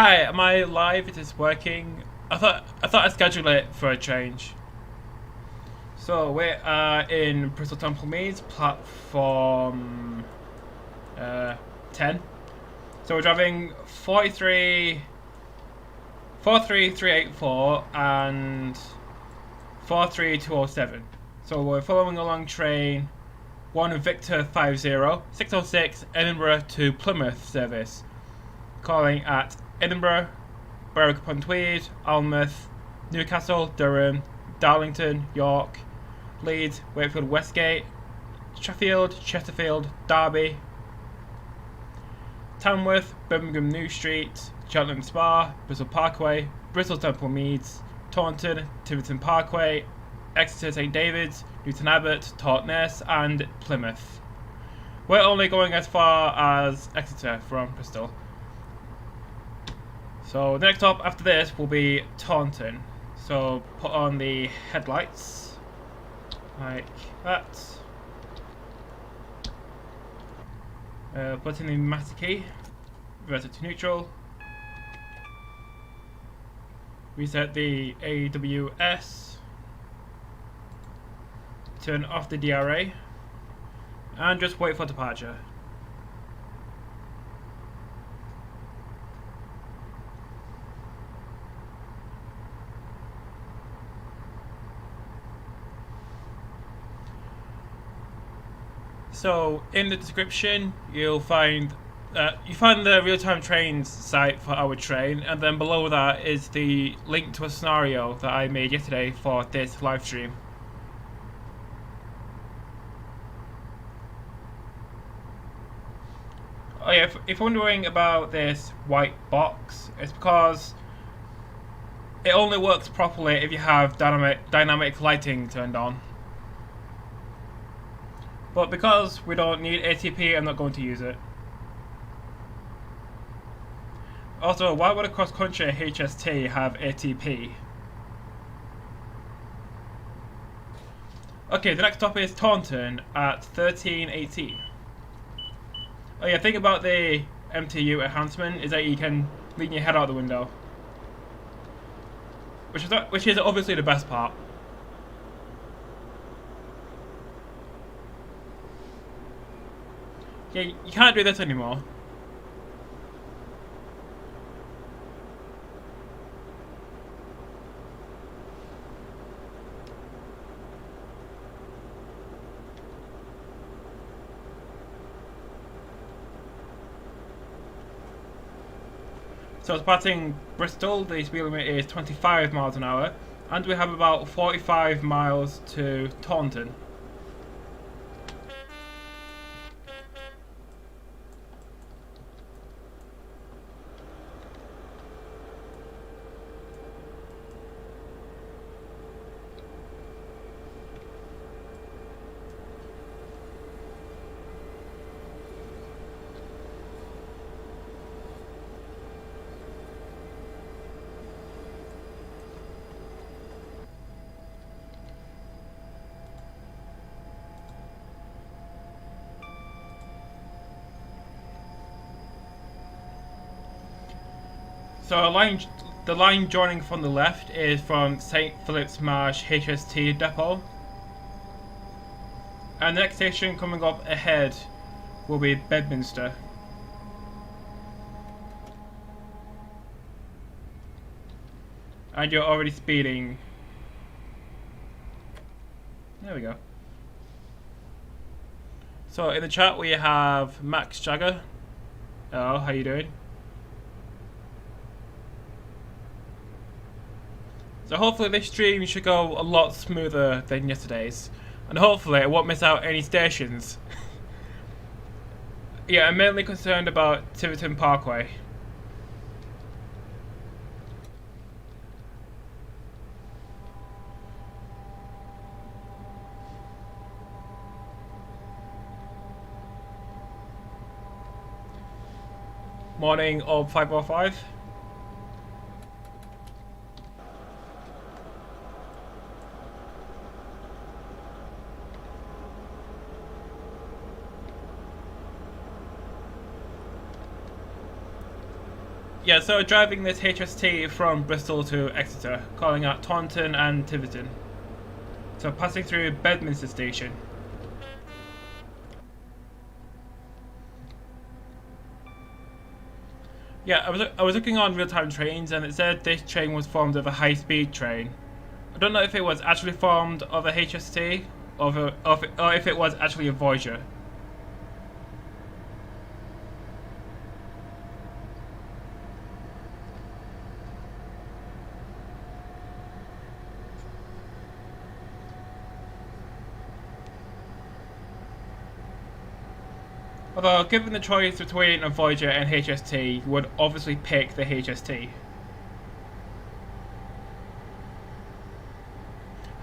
Hi, am I live? It is working. I thought I'd schedule it for a change. So we are in Bristol Temple Meads, platform 10. So we're driving 43384 and 43207. So we're following along train 1 Victor 50 606 Edinburgh to Plymouth service, calling at Edinburgh, Berwick-upon-Tweed, Alnmouth, Newcastle, Durham, Darlington, York, Leeds, Wakefield Westgate, Sheffield, Chesterfield, Derby, Tamworth, Birmingham New Street, Cheltenham Spa, Bristol Parkway, Bristol Temple Meads, Taunton, Tiverton Parkway, Exeter St Davids, Newton Abbot, Totnes, and Plymouth. We're only going as far as Exeter from Bristol. So the next stop after this will be Taunton. So put on the headlights like that. Put in the master key, reverse it to neutral. Reset the AWS. Turn off the DRA. And just wait for departure. So in the description you'll find the real-time trains site for our train, and then below that is the link to a scenario that I made yesterday for this live stream. Oh yeah, if you're wondering about this white box, it's because it only works properly if you have dynamic lighting turned on. But because we don't need ATP, I'm not going to use it. Also, why would a CrossCountry HST have ATP? Okay, the next stop is Taunton at 1318. Oh yeah, thing about the MTU enhancement is that you can lean your head out the window, which is obviously the best part. Yeah, you can't do this anymore. So departing Bristol, the speed limit is 25 miles an hour, and we have about 45 miles to Taunton. So the line joining from the left is from St Philip's Marsh HST depot. And the next station coming up ahead will be Bedminster. And you're already speeding. There we go. So in the chat we have Max Jagger. Hello, how you doing? So hopefully this stream should go a lot smoother than yesterday's, and hopefully I won't miss out any stations. Yeah, I'm mainly concerned about Tiverton Parkway. Morning of 505. Yeah, so driving this HST from Bristol to Exeter, calling at Taunton and Tiverton. So passing through Bedminster Station. Yeah, I was looking on real-time trains and it said this train was formed of a high-speed train. I don't know if it was actually formed of a HST or if it was actually a Voyager. Although, given the choice between a Voyager and HST, you would obviously pick the HST.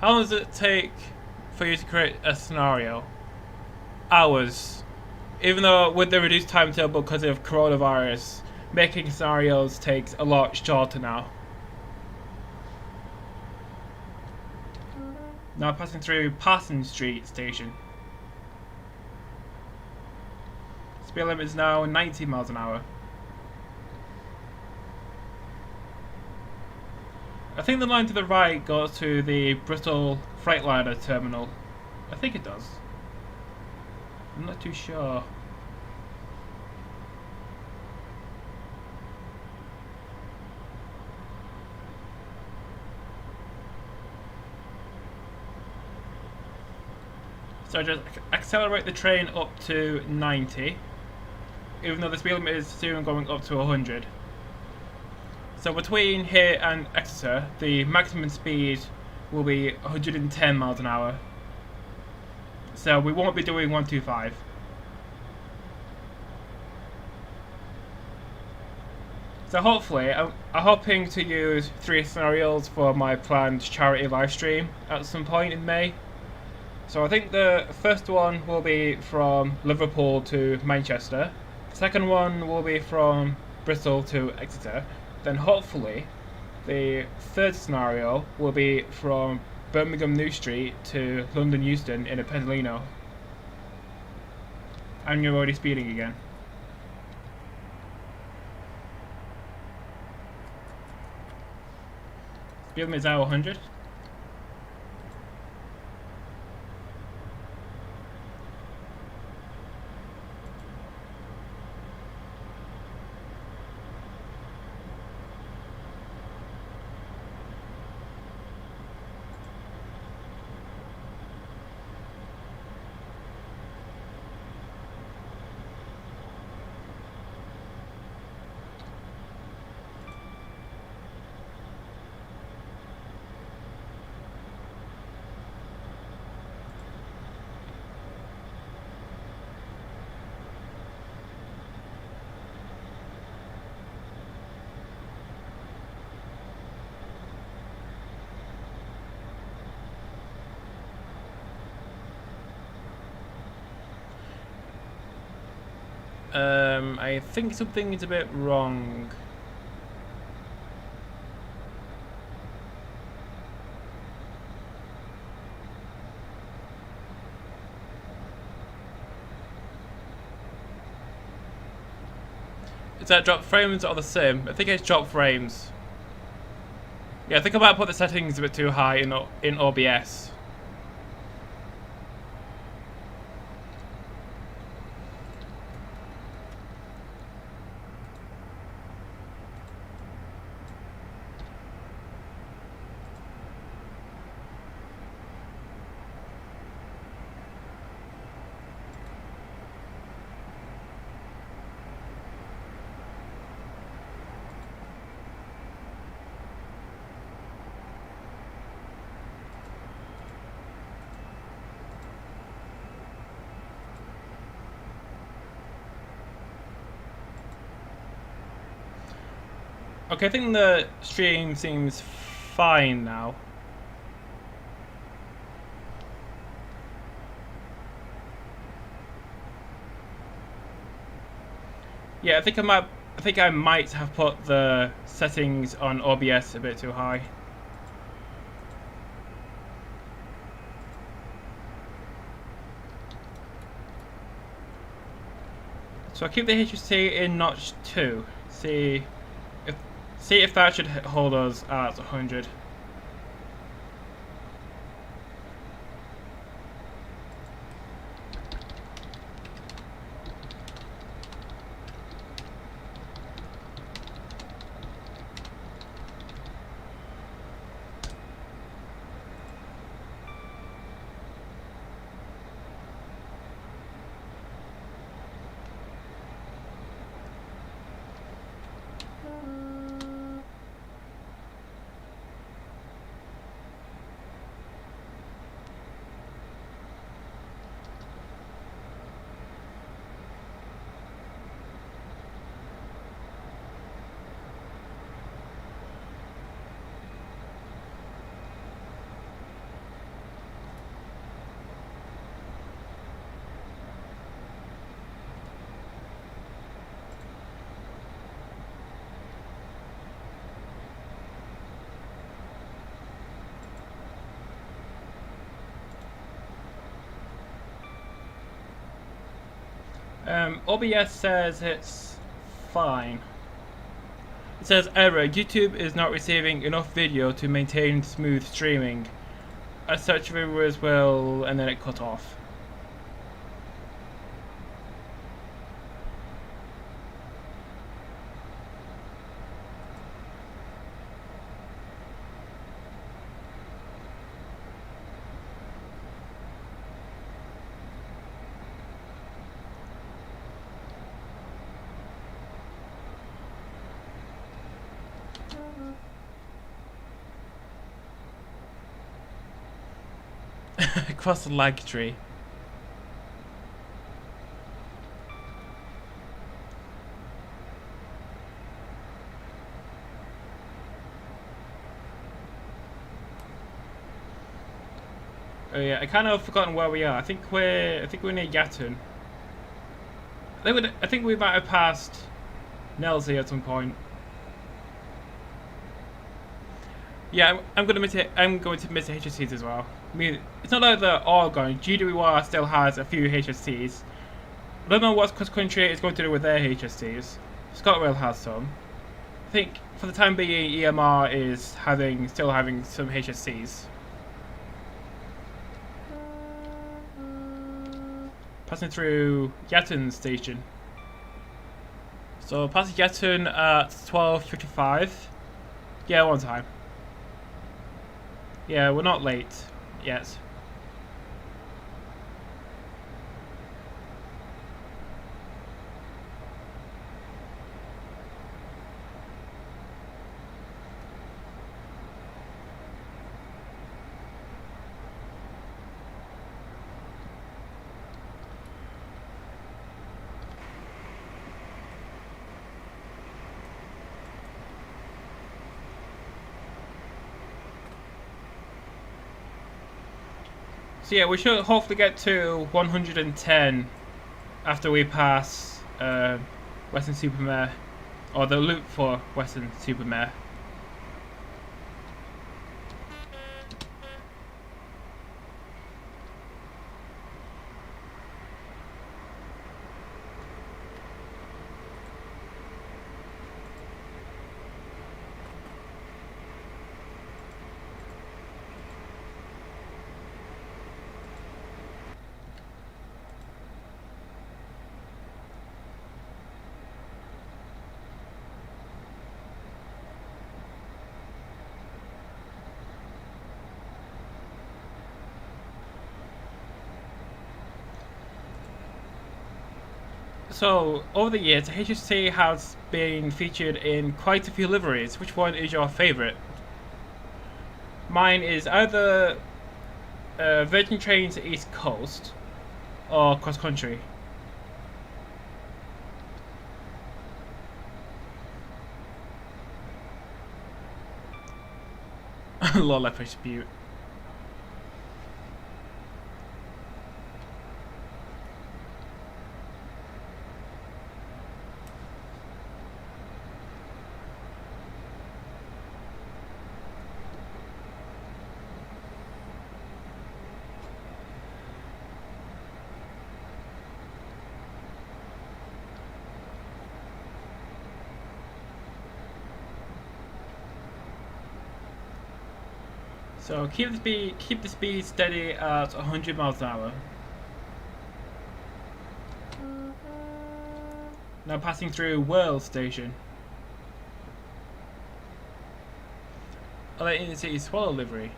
How long does it take for you to create a scenario? Hours. Even though with the reduced timetable because of coronavirus, making scenarios takes a lot shorter now. Now passing through Parsons Street Station. Speed limit is now 90 miles an hour. I think the line to the right goes to the Bristol Freightliner terminal. I think it does. I'm not too sure. So just accelerate the train up to 90. Even though the speed limit is soon going up to 100. So between here and Exeter, the maximum speed will be 110 miles an hour. So we won't be doing 125. So hopefully, I'm hoping to use 3 scenarios for my planned charity livestream at some point in May. So I think the first one will be from Liverpool to Manchester. Second one will be from Bristol to Exeter. Then hopefully the third scenario will be from Birmingham New Street to London Euston in a Pendolino. And you're already speeding again. Speed limit is now 100. I think something is a bit wrong. Is that drop frames or the same? I think it's drop frames. Yeah, I think I might put the settings a bit too high in OBS. Okay, I think the stream seems fine now. Yeah, I think I might have put the settings on OBS a bit too high. So I keep the HST in notch 2. See See if that should hold us at 100. OBS says it's fine. It says error. YouTube is not receiving enough video to maintain smooth streaming. As such, viewers will, and then it cut off. Across the lag tree. Oh yeah, I kind of forgotten where we are. I think we're near Gatton. I think we might have passed Nelsey at some point. Yeah, I'm going to miss HSTs as well. I mean, it's not like they're all gone. GWR still has a few HSTs. I don't know what CrossCountry is going to do with their HSTs. ScotRail has some. I think for the time being, EMR is still having some HSTs. Passing through Gatton station. So passing Gatton at 12:55. Yeah, one time. Yeah, we're not late yet. So yeah, we should hopefully get to 110 after we pass Western-super-Mare, or the loop for Western-super-Mare. So, over the years, HST has been featured in quite a few liveries. Which one is your favourite? Mine is either Virgin Trains East Coast or CrossCountry. Lol, I pushed Butte. So keep the speed steady at 100 miles an hour. Now passing through Worle station. Other Intercity Swallow livery.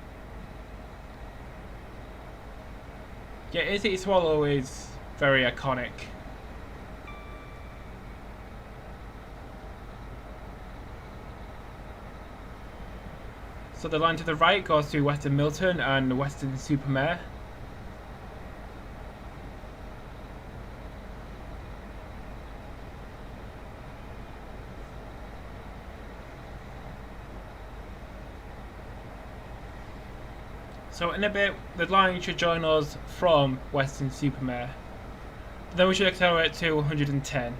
Yeah, Intercity Swallow is very iconic. So the line to the right goes to Western Milton and Western Supermare. So in a bit, the line should join us from Western Supermare. Then we should accelerate to 110.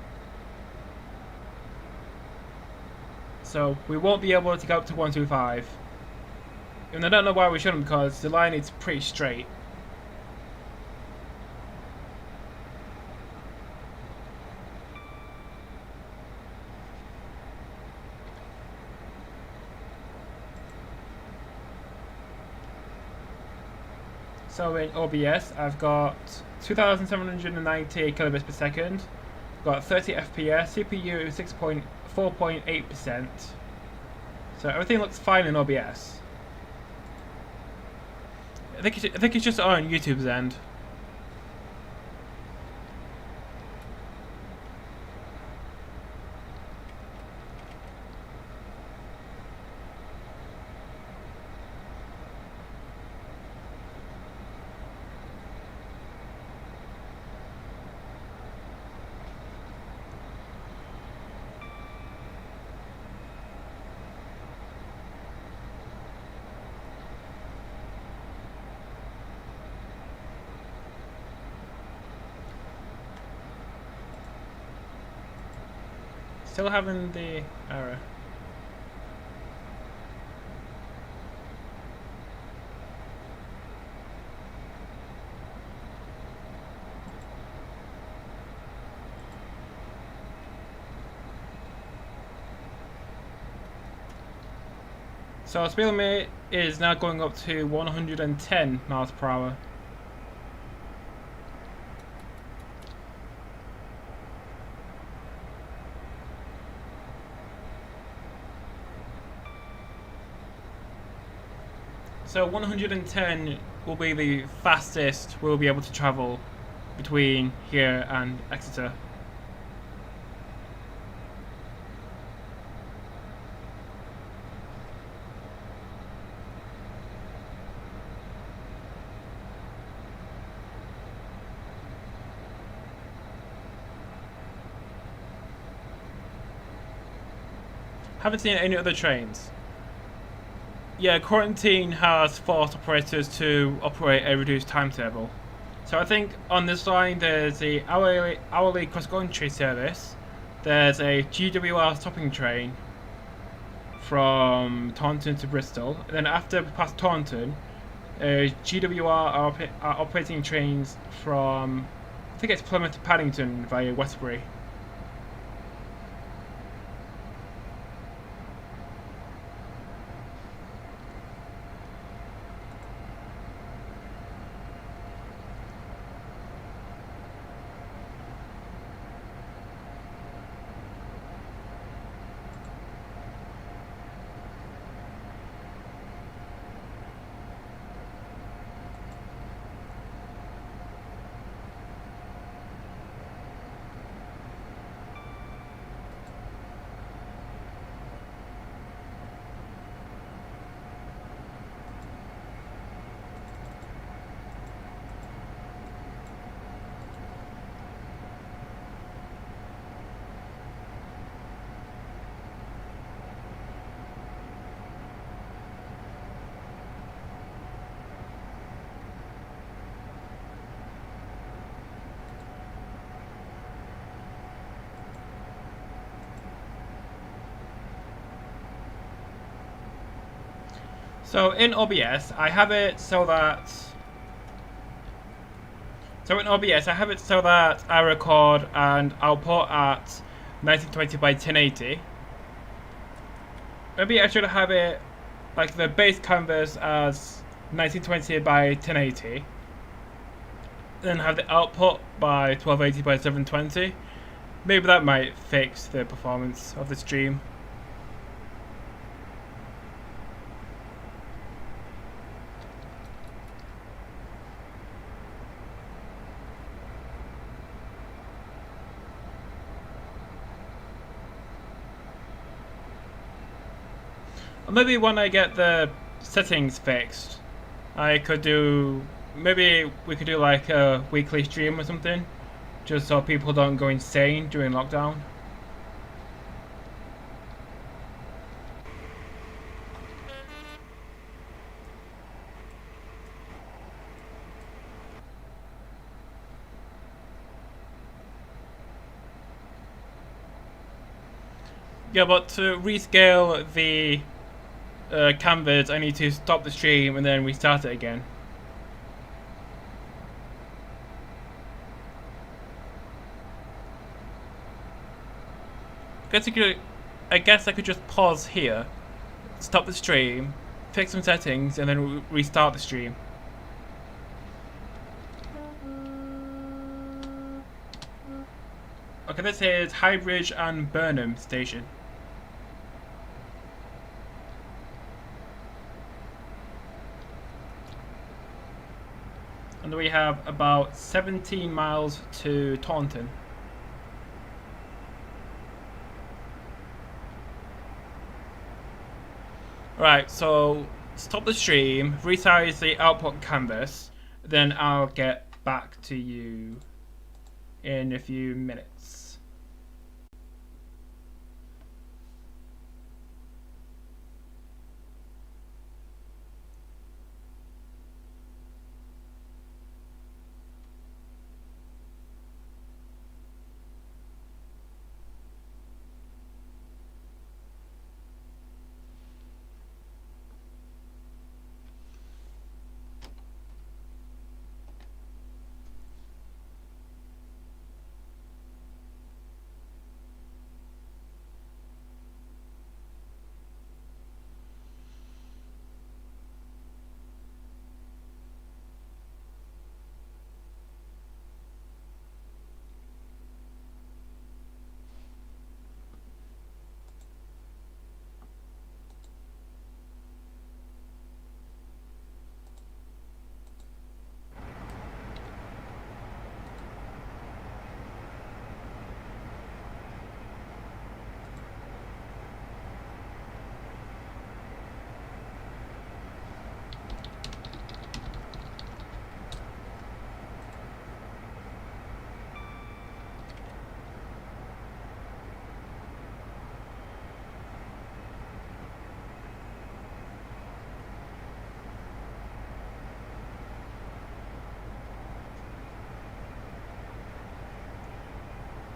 So we won't be able to go up to 125. And I don't know why we shouldn't, because the line is pretty straight. So in OBS, I've got 2,790 kilobits per second, got 30 FPS, CPU 4.8%. So everything looks fine in OBS. I think it's just on YouTube's end. Still having the error. So our speed limit is now going up to 110 miles per hour. So 110 will be the fastest we'll be able to travel between here and Exeter. Haven't seen any other trains. Yeah, quarantine has forced operators to operate a reduced timetable. So I think on this line there's the hourly cross-country service, there's a GWR stopping train from Taunton to Bristol, and then after past Taunton, GWR are operating trains from, I think it's Plymouth to Paddington via Westbury. So in OBS, I have it so that I record and output at 1920 by 1080. Maybe I should have it like the base canvas as 1920 by 1080, then have the output by 1280 by 720. Maybe that might fix the performance of the stream. Or maybe when I get the settings fixed, I could do, maybe we could do like a weekly stream or something, just so people don't go insane during lockdown. Yeah, but to rescale the canvas, I need to stop the stream and then restart it again. I guess I could just pause here, stop the stream, fix some settings, and then restart the stream. Okay, this is Highbridge and Burnham Station. And we have about 17 miles to Taunton. Right, so stop the stream, resize the output canvas, then I'll get back to you in a few minutes.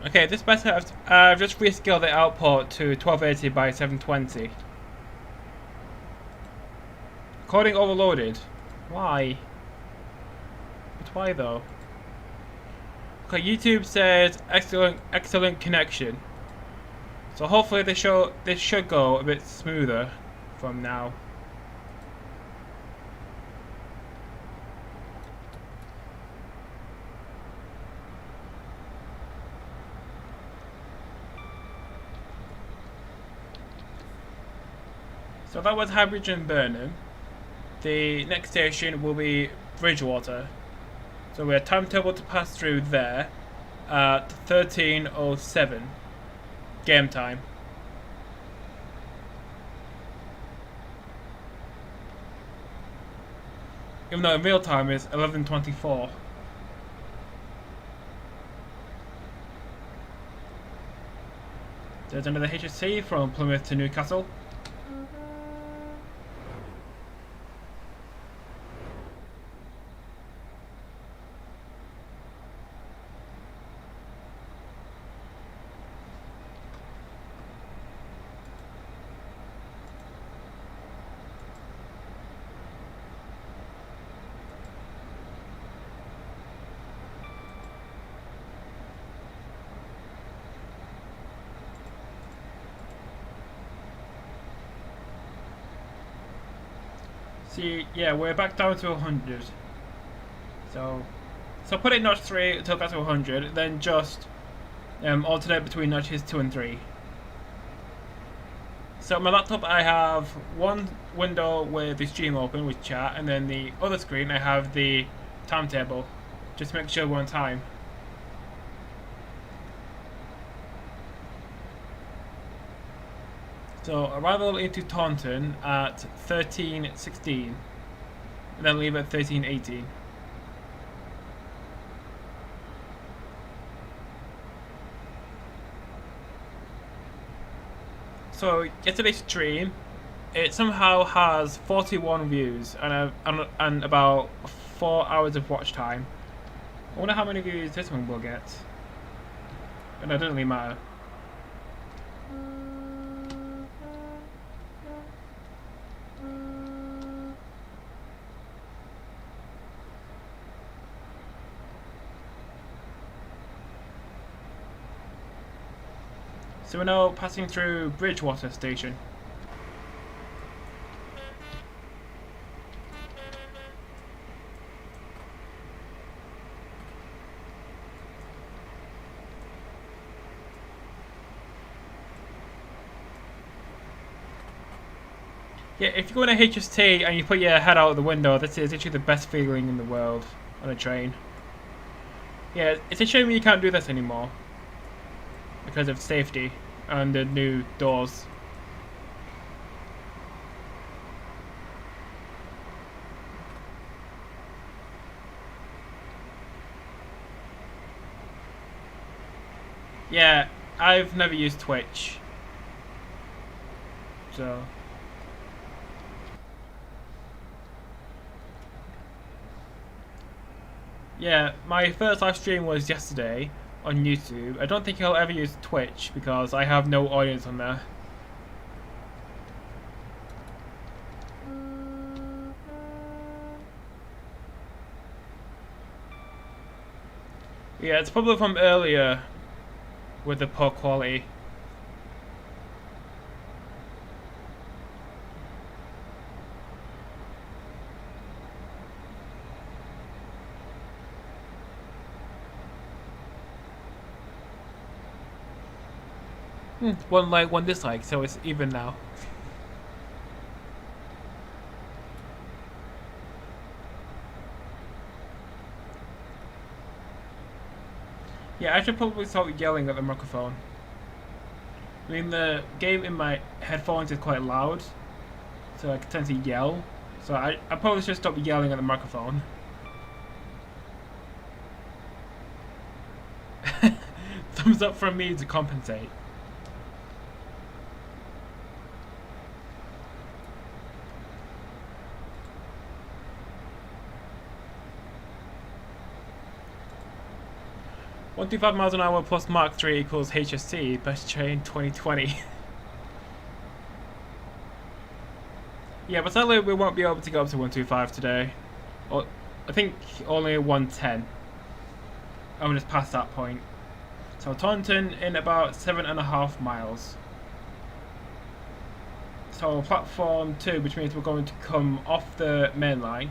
Okay, this better. I've just rescaled the output to 1280 by 720. Recording overloaded. Why? But why though? Okay, YouTube says excellent connection. So hopefully this should go a bit smoother from now. So that was Highbridge and Burnham. The next station will be Bridgewater. So we have timetable to pass through there at 13:07 game time. Even though in real time it's 11:24. There's another HST from Plymouth to Newcastle. See, yeah, we're back down to 100. So put it notch 3 until that's 100, then just alternate between notches 2 and 3. So on my laptop I have one window with the stream open with chat, and then the other screen I have the timetable, just to make sure we're on time. So arrival into Taunton at 13:16, and then leave at 13:18. So yesterday's stream, it somehow has 41 views and about 4 hours of watch time. I wonder how many views this one will get. And it doesn't really matter. So we're now passing through Bridgewater Station. Yeah, if you go on a HST and you put your head out the window, this is literally the best feeling in the world on a train. Yeah, it's a shame you can't do this anymore because of safety and the new doors. Yeah, I've never used Twitch, so yeah, my first live stream was yesterday on YouTube. I don't think I'll ever use Twitch because I have no audience on there. Yeah, it's probably from earlier with the poor quality. One like, one dislike, so it's even now. Yeah, I should probably stop yelling at the microphone. I mean, the game in my headphones is quite loud, so I tend to yell. So I probably should stop yelling at the microphone. Thumbs up from me to compensate. .125 miles an hour plus Mach 3 equals HST, best train 2020. Yeah, but sadly we won't be able to go up to 125 today. Or, I think only 110. I'm just past that point. So Taunton in about 7.5 miles. So platform 2, which means we're going to come off the main line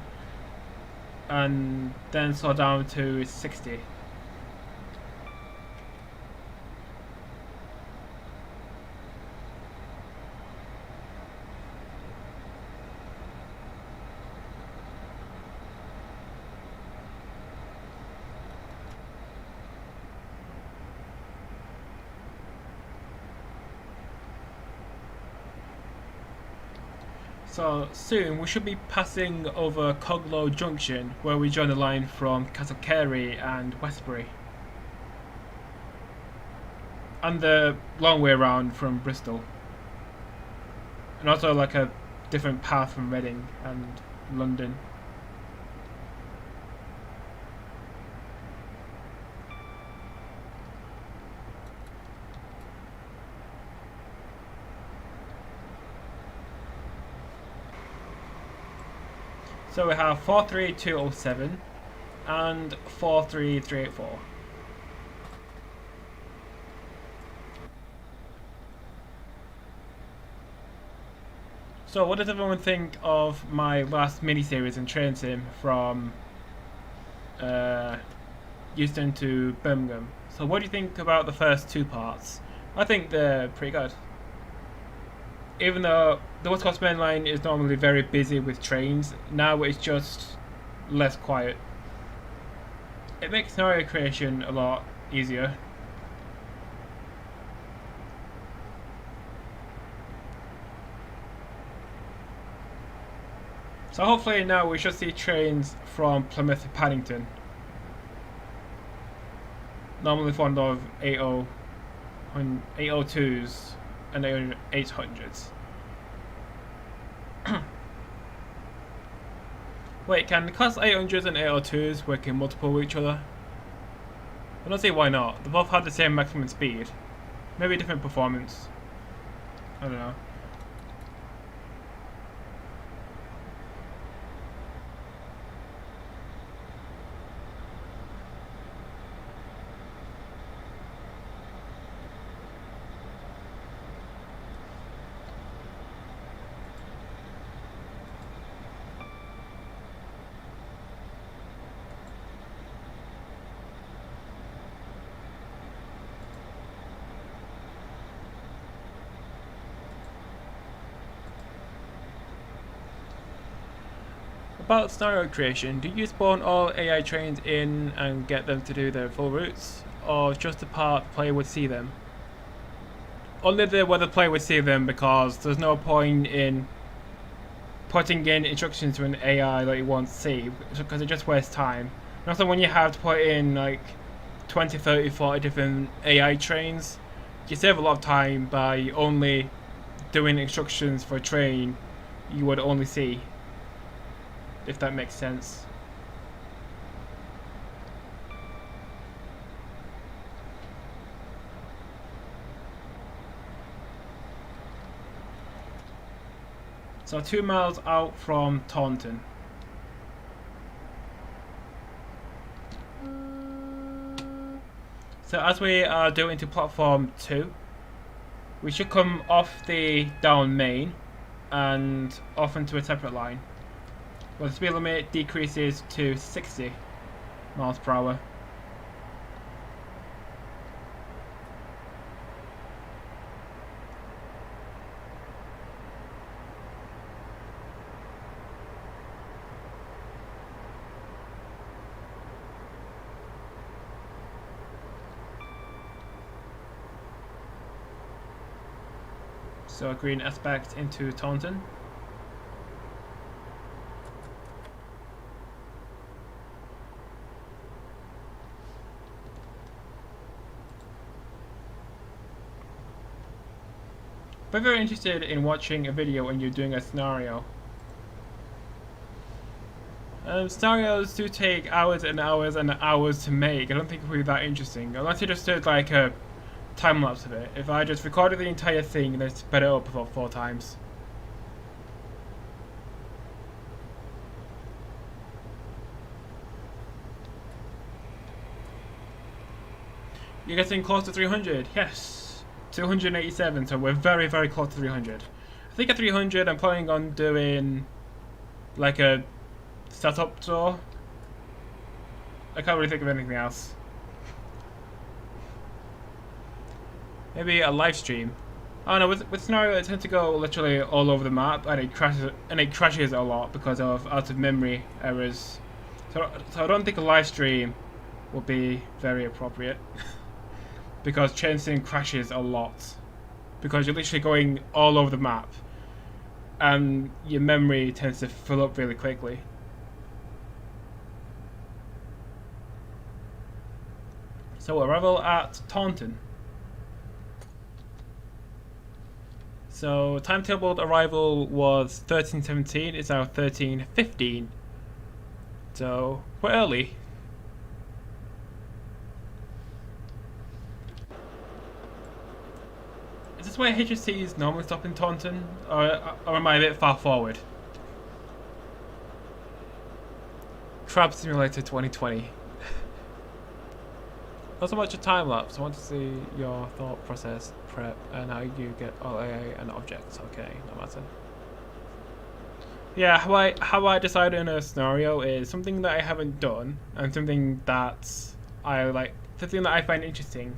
and then slow down to 60. So soon we should be passing over Coglow Junction, where we join the line from Castlecarey and Westbury, and the long way around from Bristol, and also like a different path from Reading and London. So we have 43207 and 43384. So, what does everyone think of my last mini-series in train sim from Euston to Birmingham? So, what do you think about the first two parts? I think they're pretty good. Even though the West Coast Main Line is normally very busy with trains, now it's just less quiet. It makes scenario creation a lot easier. So hopefully now we should see trains from Plymouth to Paddington. Normally fond of 802s and 800s. Wait, can Class 800s and 802s work in multiple with each other? I don't see why not. They both have the same maximum speed. Maybe different performance. I don't know. About scenario creation, do you spawn all AI trains in and get them to do their full routes, or just the part the player would see them? Only where the player would see them, because there's no point in putting in instructions to an AI that you want to see, because it just wastes time. And also when you have to put in like 20, 30, 40 different AI trains, you save a lot of time by only doing instructions for a train you would only see. If that makes sense. So 2 miles out from Taunton. So as we are doing to platform 2, we should come off the down main and off into a separate line. Well, the speed limit decreases to 60 miles per hour. So green aspect into Taunton. But very interested in watching a video when you're doing a scenario. Scenarios do take hours and hours and hours to make. I don't think it would be that interesting. Unless you just did like a time lapse of it. If I just recorded the entire thing and then sped it up about 4 times. You're getting close to 300, yes. 287, so we're very, very close to 300. I think at 300 I'm planning on doing like a setup tour. I can't really think of anything else. Maybe a live stream. I don't know, with scenario it tends to go literally all over the map and it crashes a lot because of out of memory errors. So I don't think a live stream will be very appropriate. Because train sim crashes a lot. Because you're literally going all over the map. And your memory tends to fill up really quickly. So arrival at Taunton. So timetabled arrival was 13:17, it's now 13:15. So we're early. Is this where HSTs normally stop in Taunton? Or am I a bit far forward? Crab Simulator 2020. Not so much a time lapse. I want to see your thought process, prep, and how you get all AI and objects. Okay, no matter. Yeah, how I decide on a scenario is something that I haven't done and something that something that I find interesting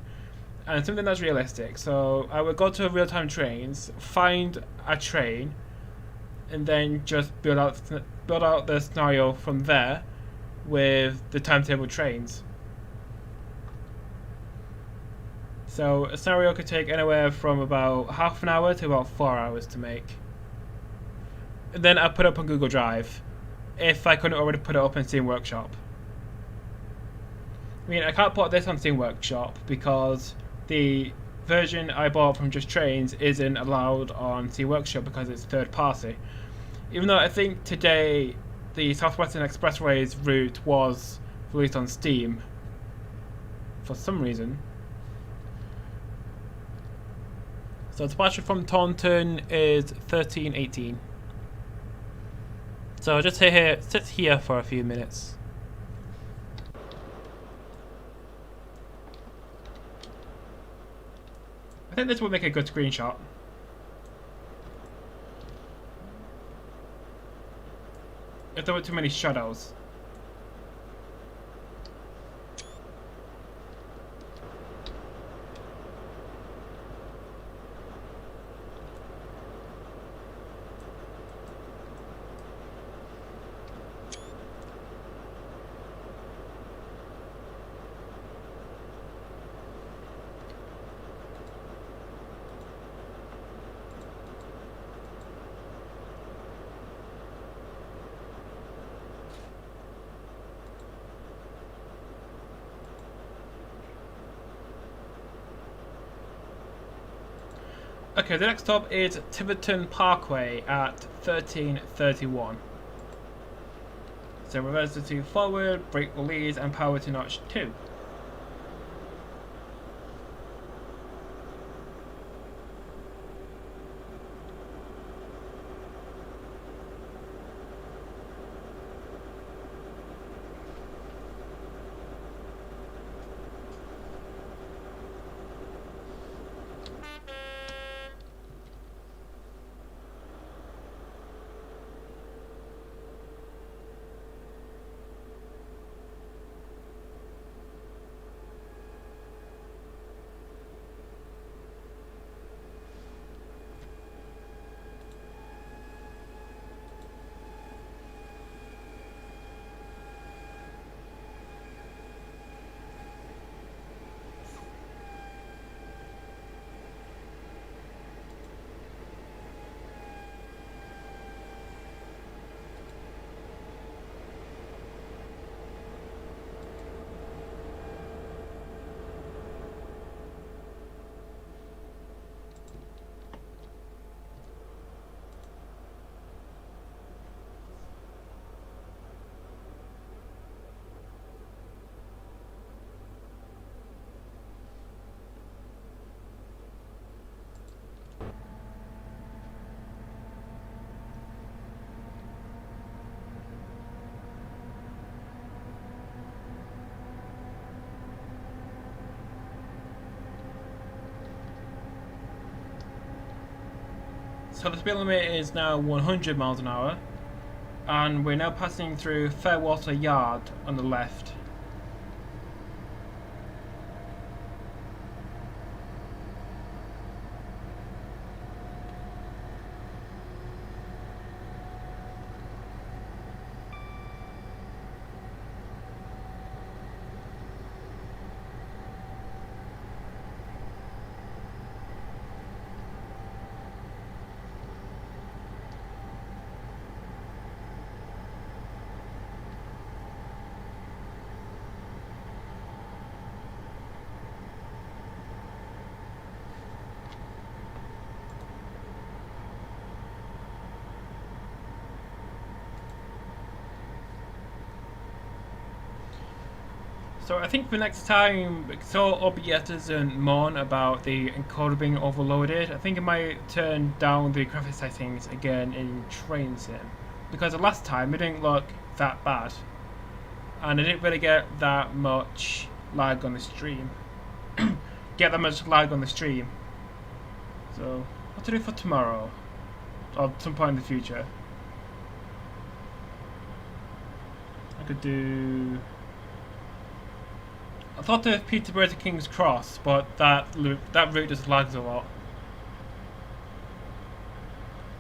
and something that's realistic. So I would go to real-time trains, find a train, and then just build out the scenario from there with the timetable trains. So a scenario could take anywhere from about half an hour to about 4 hours to make. And then I put it up on Google Drive, if I couldn't already put it up in Steam Workshop. I mean, I can't put this on Steam Workshop because the version I bought from Just Trains isn't allowed on Steam Workshop because it's third party. Even though I think today the Southwestern Expressway's route was released on Steam for some reason. So the departure from Taunton is 13:18. So just sit here for a few minutes. I think this will make a good screenshot. If there were too many shadows. Okay, the next stop is Tiverton Parkway at 13:31. So reverse the 2 forward, brake release, and power to notch 2. So the speed limit is now 100 miles an hour, and we're now passing through Fairwater Yard on the left. So I think for next time, so OBS doesn't moan about the encoder being overloaded, I think I might turn down the graphics settings again in Train Sim. Because the last time it didn't look that bad. And I didn't really get that much lag on the stream. So, what to do for tomorrow? Or some point in the future. I could do... I thought of Peterborough to King's Cross, but that route just lags a lot.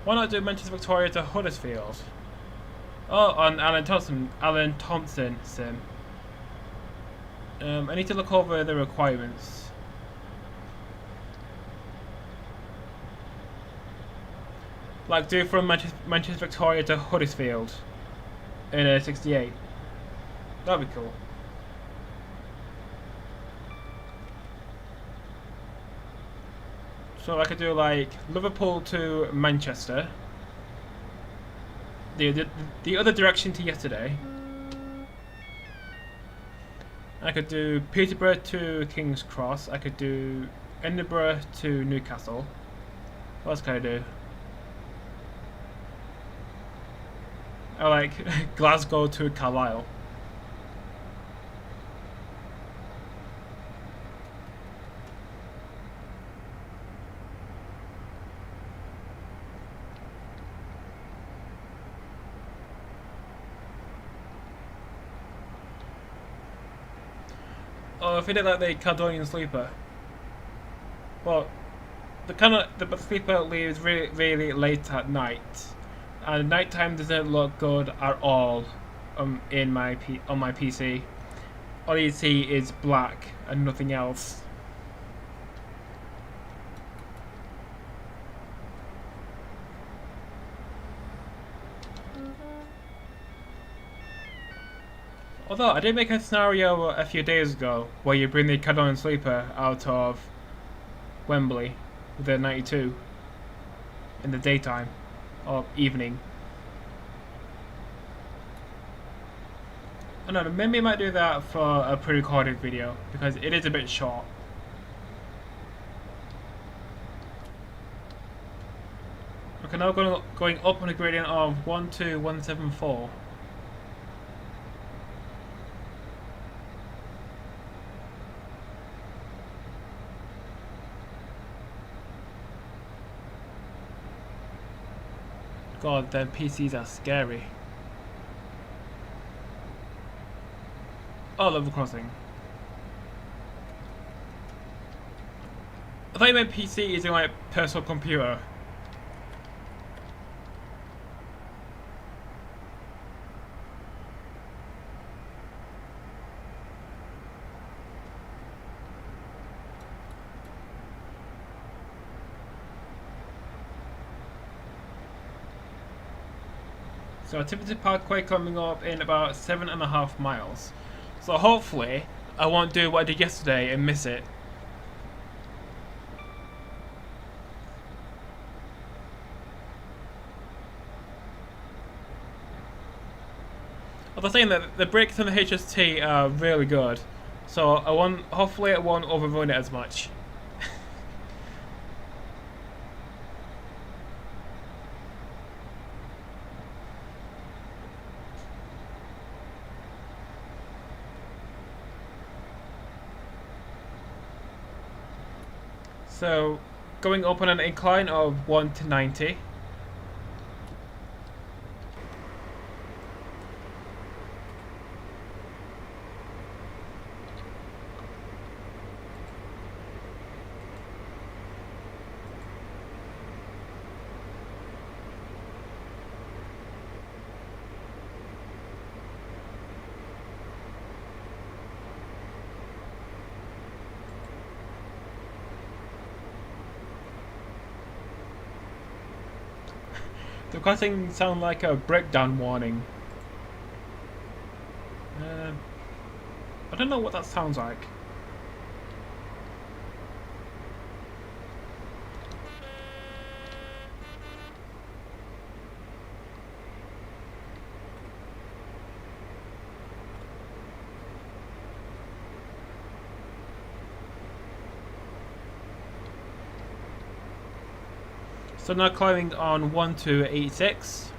Why not do Manchester Victoria to Huddersfield? Oh, on Alan Thompson sim. I need to look over the requirements. Like do from Manchester Victoria to Huddersfield in a 68. That'd be cool. So I could do like Liverpool to Manchester. The other direction to yesterday. I could do Peterborough to King's Cross. I could do Edinburgh to Newcastle. What else can I do? I like Glasgow to Carlisle. Oh, if we did like the Caledonian Sleeper. Well, the sleeper leaves really late at night, and nighttime doesn't look good at all. On my PC, all you see is black and nothing else. Although I did make a scenario a few days ago where you bring the Caledonian Sleeper out of Wembley with a 92 in the daytime or evening. I don't know, maybe I might do that for a pre-recorded video because it is a bit short. Okay, now going up on a gradient of 12174. God, them PCs are scary. Oh, level crossing. I thought you meant PC is in like personal computer. So Tiverton Parkway coming up in about 7.5 miles. So hopefully I won't do what I did yesterday and miss it. I was saying that the brakes on the HST are really good, so hopefully I won't overrun it as much. So, going up on an incline of 1 to 90. The crossing sound like a breakdown warning. I don't know what that sounds like. So now climbing on 1286.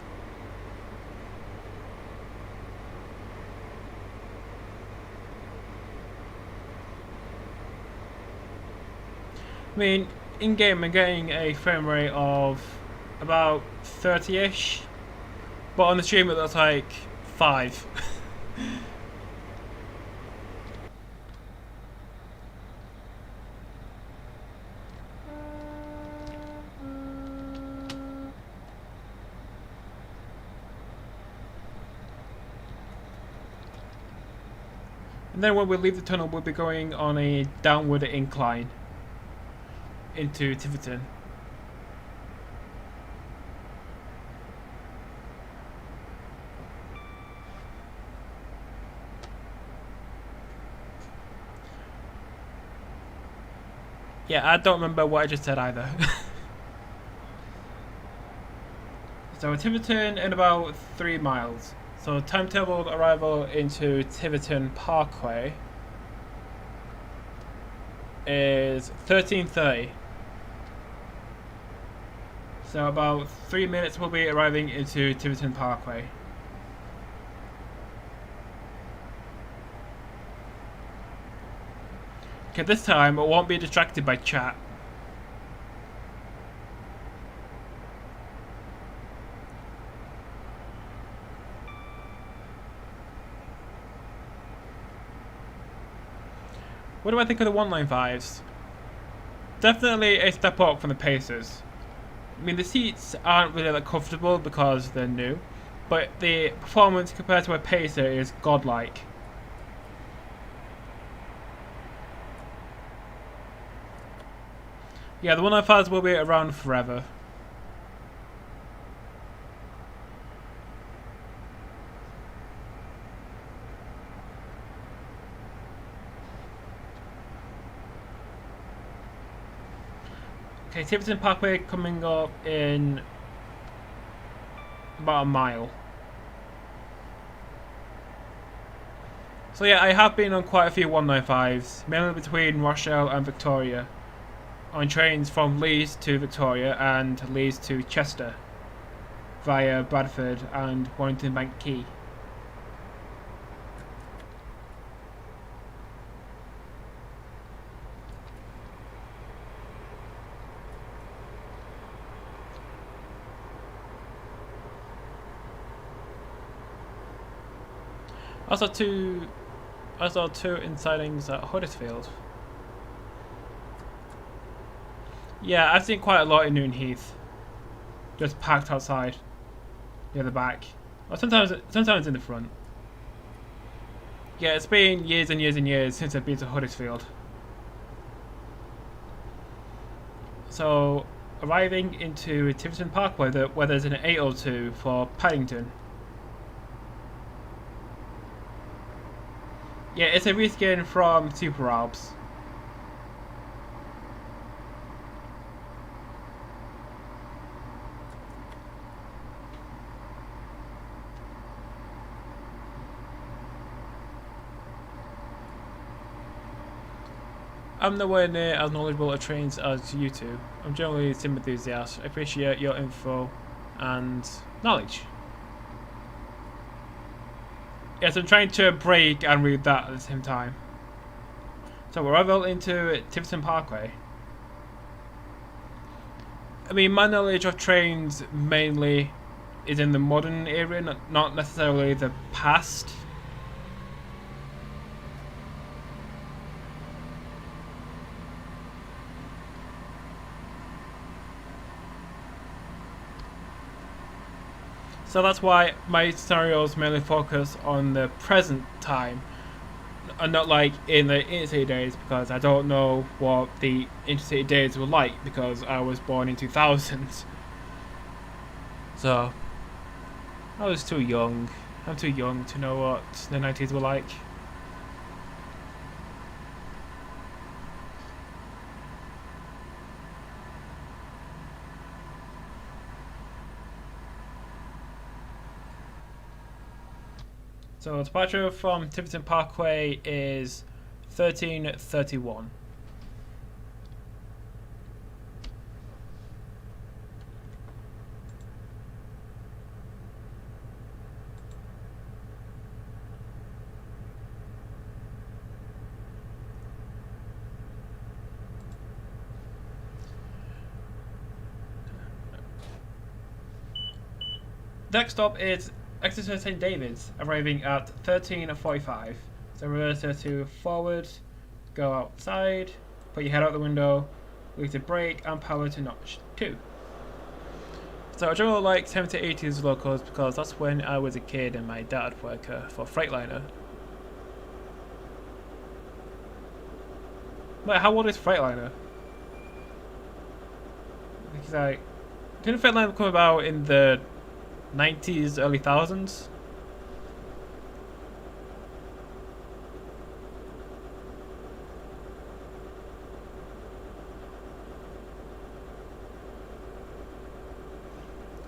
I mean, in game I'm getting a frame rate of about 30-ish, but on the stream it looks like 5. And then when we leave the tunnel, we'll be going on a downward incline into Tiverton. Yeah, I don't remember what I just said either. So Tiverton in about 3 miles. So timetable arrival into Tiverton Parkway is 13:30. So about 3 minutes we'll be arriving into Tiverton Parkway. Okay, this time I won't be distracted by chat. What do I think of the 195s? Definitely a step up from the Pacers. I mean, the seats aren't really that comfortable because they're new, but the performance compared to a Pacer is godlike. Yeah, the 195s will be around forever. Okay, Tiverton Parkway coming up in about a mile. So yeah, I have been on quite a few 195s, mainly between Rochelle and Victoria, on trains from Leeds to Victoria and Leeds to Chester, via Bradford and Warrington Bank Quay. I saw two insidings at Huddersfield. Yeah, I've seen quite a lot in Newton Heath, just packed outside, near the back, or sometimes in the front. Yeah, it's been years and years and years since I've been to Huddersfield. So, arriving into Tiverton Parkway, where there's an 802 for Paddington. Yeah, it's a reskin from Super Alps. I'm nowhere near as knowledgeable of trains as you two. I'm generally a sim enthusiast. I appreciate your info and knowledge. Yes, I'm trying to break and read that at the same time. So we're arrival into Tiverton Parkway. I mean, my knowledge of trains mainly is in the modern era, not necessarily the past. So that's why my scenarios mainly focus on the present time and not like in the intercity days, because I don't know what the intercity days were like because I was born in 2000. So I was too young. I'm too young to know what the 90s were like. So departure from Tiverton Parkway is 13:31. Next stop is Exeter St Davids, arriving at 13:45. So reverse to forward, go outside, put your head out the window, look to brake and power to notch 2. So I drove like 70 to 80s locals because that's when I was a kid and my dad worked for Freightliner. Wait, how old is Freightliner? It's like, didn't Freightliner come about in the 90s, early thousands?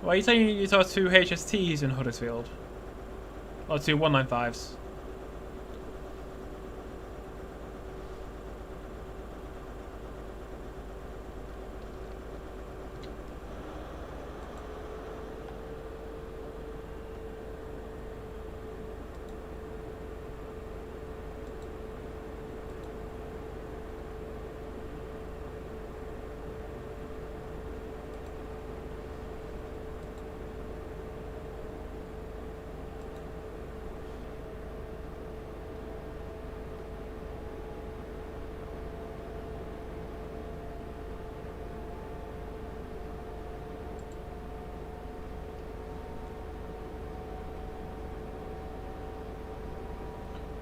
Well, are you saying you saw 2 HSTs in Huddersfield? Or 2 195s?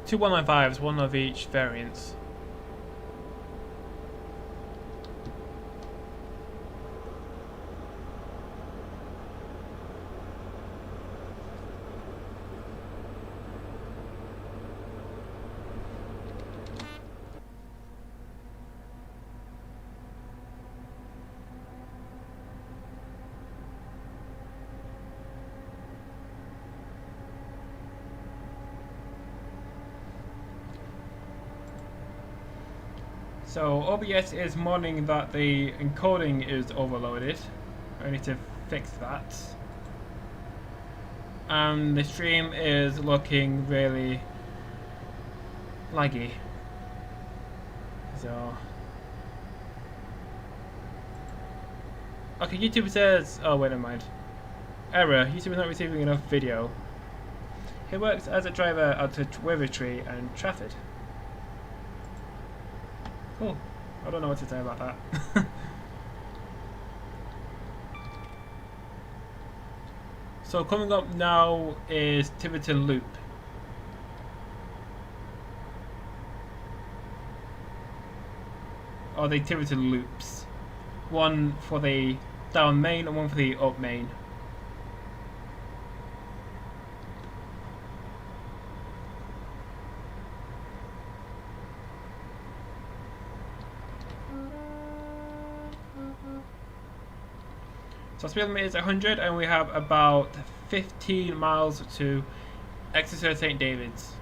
Two 195s, one of each variant. So OBS is mourning that the encoding is overloaded. I need to fix that. And the stream is looking really laggy. So okay, YouTube says, oh wait, never mind. Error, YouTube is not receiving enough video. He works as a driver at Wavertree and Trafford. Cool. I don't know what to say about that. So coming up now is Tiverton Loop. Or the Tiverton Loops. One for the down main and one for the up main. So speed limit is 100 and we have about 15 miles to Exeter St Davids.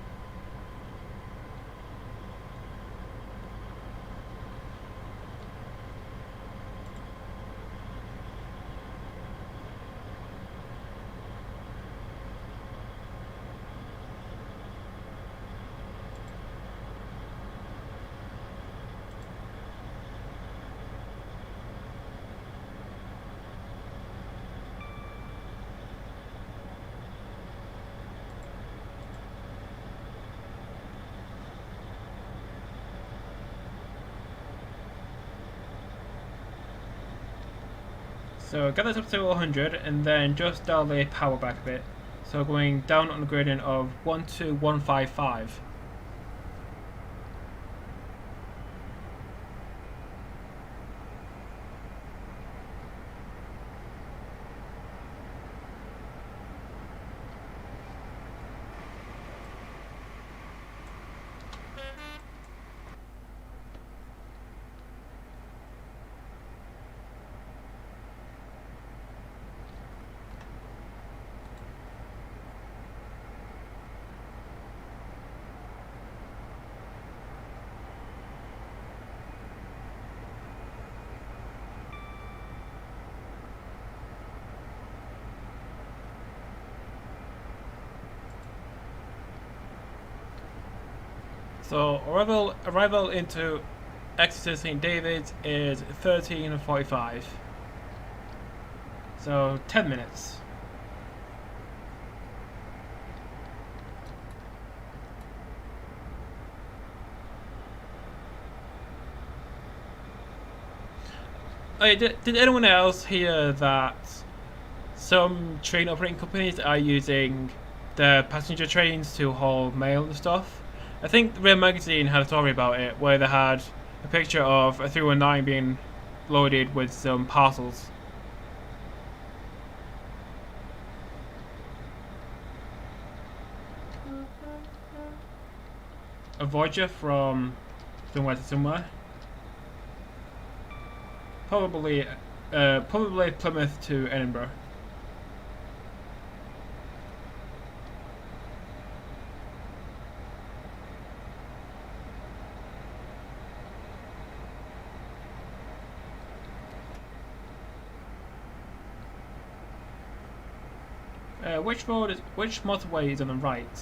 So get this up to 100 and then just dial the power back a bit. So going down on the gradient of 12155. So arrival into Exeter St Davids is 13:45. So 10 minutes. Did anyone else hear that some train operating companies are using the passenger trains to haul mail and stuff? I think the Rail magazine had a story about it where they had a picture of a 319 being loaded with some parcels. A Voyager from somewhere to somewhere. Probably Plymouth to Edinburgh. Which motorway is on the right?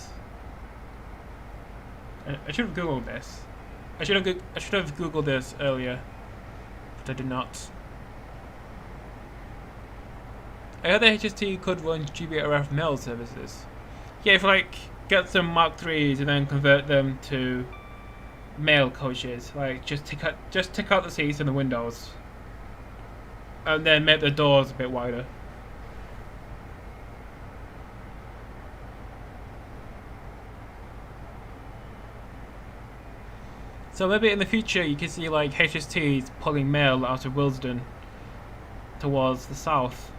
I should have googled this. I should have googled this earlier, but I did not. I heard the HST could run GBRF mail services. Yeah, if like get some Mark IIIs and then convert them to mail coaches, like just take out the seats and the windows, and then make the doors a bit wider. So maybe in the future you can see like HSTs pulling mail out of Willesden towards the south.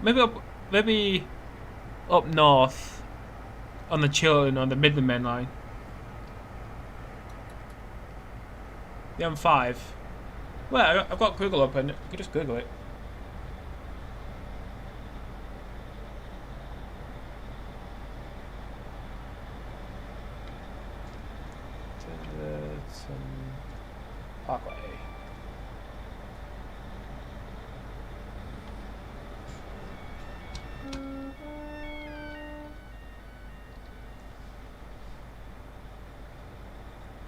Maybe up north on the Chiltern on the Midland Main Line. The M5. Well, I've got Google open. You can just Google it. Parkway.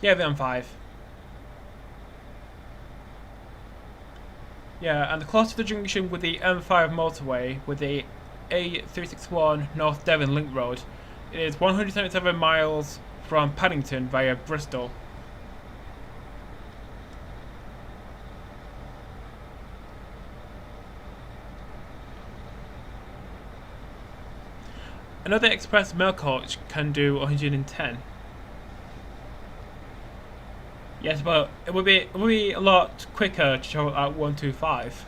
Yeah, the M5. Yeah, and close to the junction with the M5 motorway with the A361 North Devon Link Road, it is 177 miles from Paddington via Bristol. Another express mail coach can do 110. Yes, but it would be a lot quicker to travel at 125.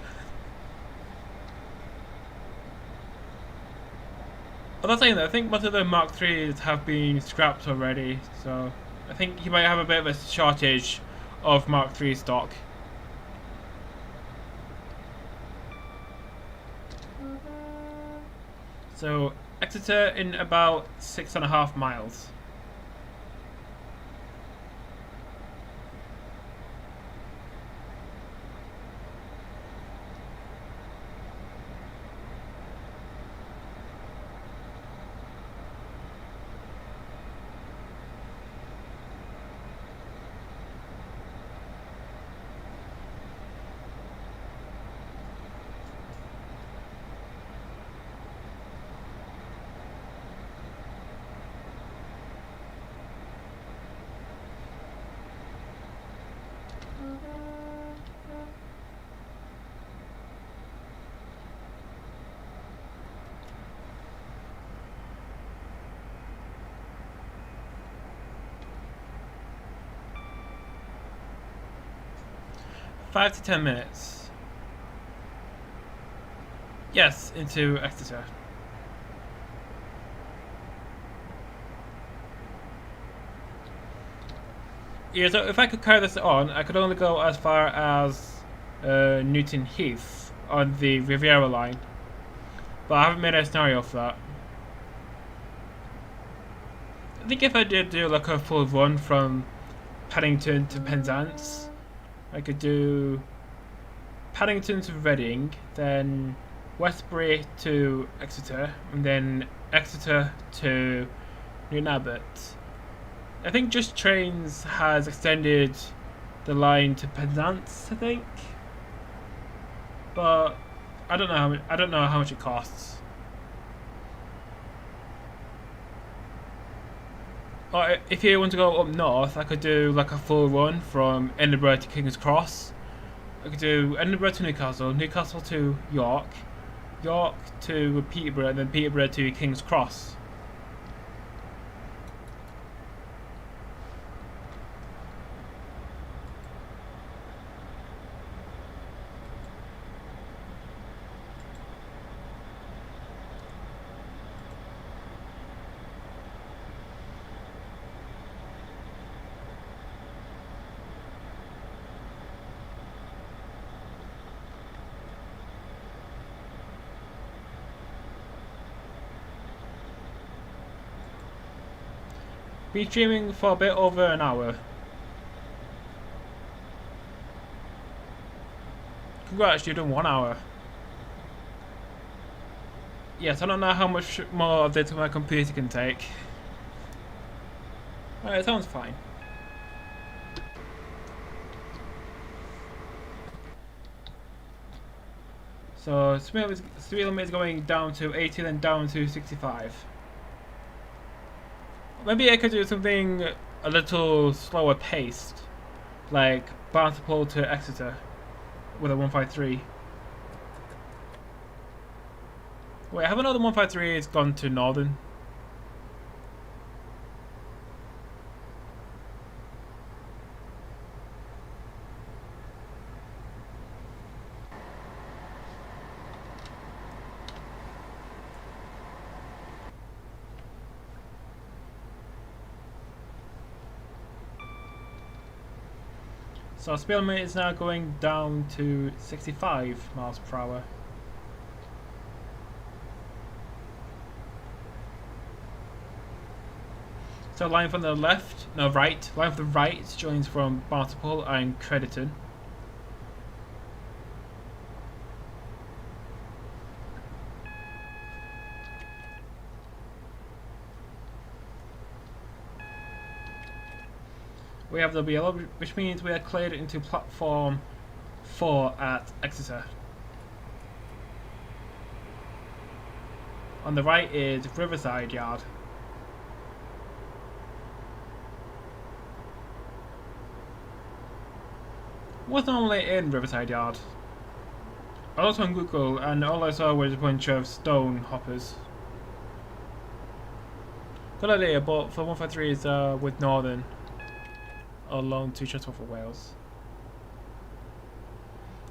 Although saying that, I think most of the Mark IIIs have been scrapped already, so I think you might have a bit of a shortage of Mark III stock. So Exeter in about 6.5 miles. Five to 10 minutes. Yes, into Exeter. Yeah, so if I could carry this on, I could only go as far as Newton Heath on the Riviera line. But I haven't made a scenario for that. I think if I did do like a full run from Paddington to Penzance, I could do Paddington to Reading, then Westbury to Exeter, and then Exeter to Newton Abbot. I think Just Trains has extended the line to Penzance, I think, but I don't know how much it costs. Or if you want to go up north, I could do like a full run from Edinburgh to King's Cross, I could do Edinburgh to Newcastle, Newcastle to York, York to Peterborough, and then Peterborough to King's Cross. Be streaming for a bit over an hour. Congrats, you've done 1 hour. Yes, I don't know how much more of this my computer can take. Alright, it sounds fine. So speed limit is going down to 80, then down to 65. Maybe I could do something a little slower paced, like Barnstaple to Exeter with a 153. Wait, have another 153 has gone to Northern? So speed limit is now going down to 65 miles per hour. So line from the left, no right, line from the right joins from Barnstaple and Crediton. We have the yellow, which means we are cleared into platform 4 at Exeter. On the right is Riverside Yard. What's normally in Riverside Yard? I looked on Google and all I saw was a bunch of stone hoppers. Good idea, but for 153 is with Northern along to Shuttle for Wales.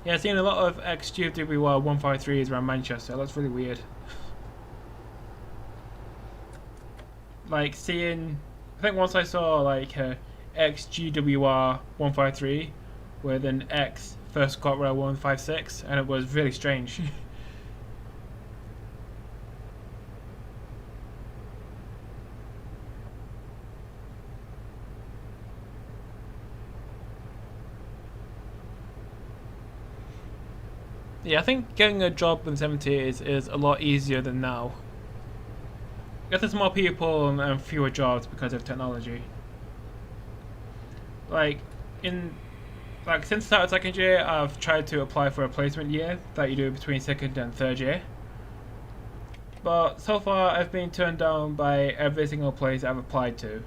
Yeah, I've seen a lot of ex-GWR 153s around Manchester. That's really weird. Like seeing, I think once I saw like ex-GWR 153 with an ex First ScotRail 156, and it was really strange. Yeah, I think getting a job in the 70s is a lot easier than now. I guess there's more people and fewer jobs because of technology. Like since started second year, I've tried to apply for a placement year that you do between second and third year. But so far I've been turned down by every single place I've applied to.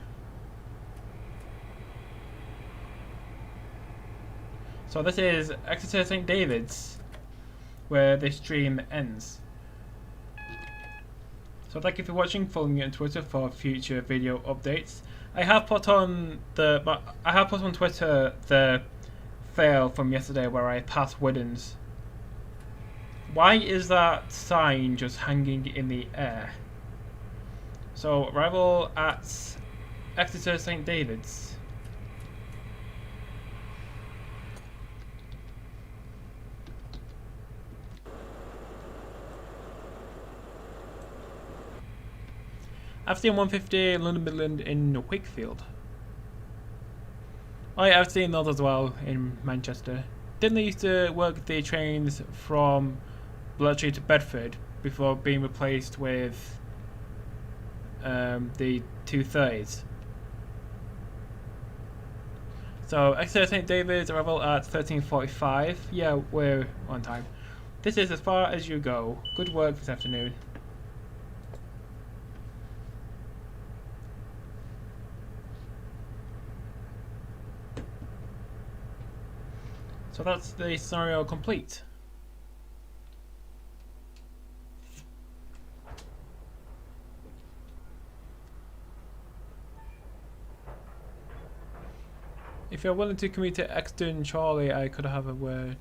So this is Exeter St Davids, where this stream ends. So thank you for watching. Follow me on Twitter for future video updates. I have put on Twitter the fail from yesterday where I passed Widdens. Why is that sign just hanging in the air? So arrival at Exeter St Davids. I've seen 150 London Midland in Wakefield. Oh yeah, I've seen those as well in Manchester. Didn't they used to work the trains from Bletchley to Bedford before being replaced with the 230s? So Exeter St Davids arrival at 13:45. Yeah, we're on time. This is as far as you go. Good work this afternoon. So that's the scenario complete. If you're willing to commute to Exeter and Charlie, I could have a word.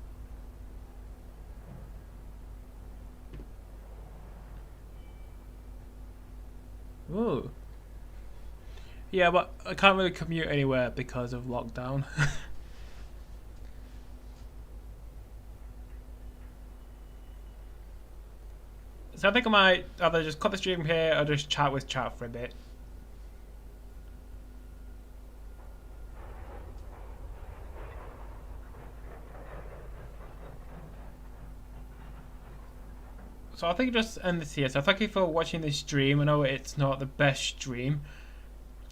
Ooh. Yeah, but I can't really commute anywhere because of lockdown. So I think I might either just cut the stream here or just chat with chat for a bit. So I think just end this here. So thank you for watching this stream. I know it's not the best stream.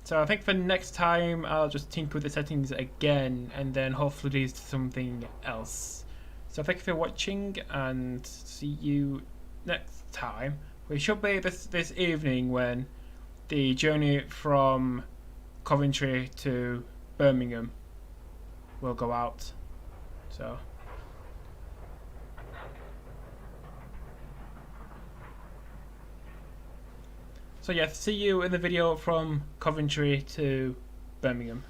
So I think for next time I'll just tinker with the settings again and then hopefully do something else. So thank you for watching and see you next time. We should be this evening when the journey from Coventry to Birmingham will go out. So yeah, see you in the video from Coventry to Birmingham.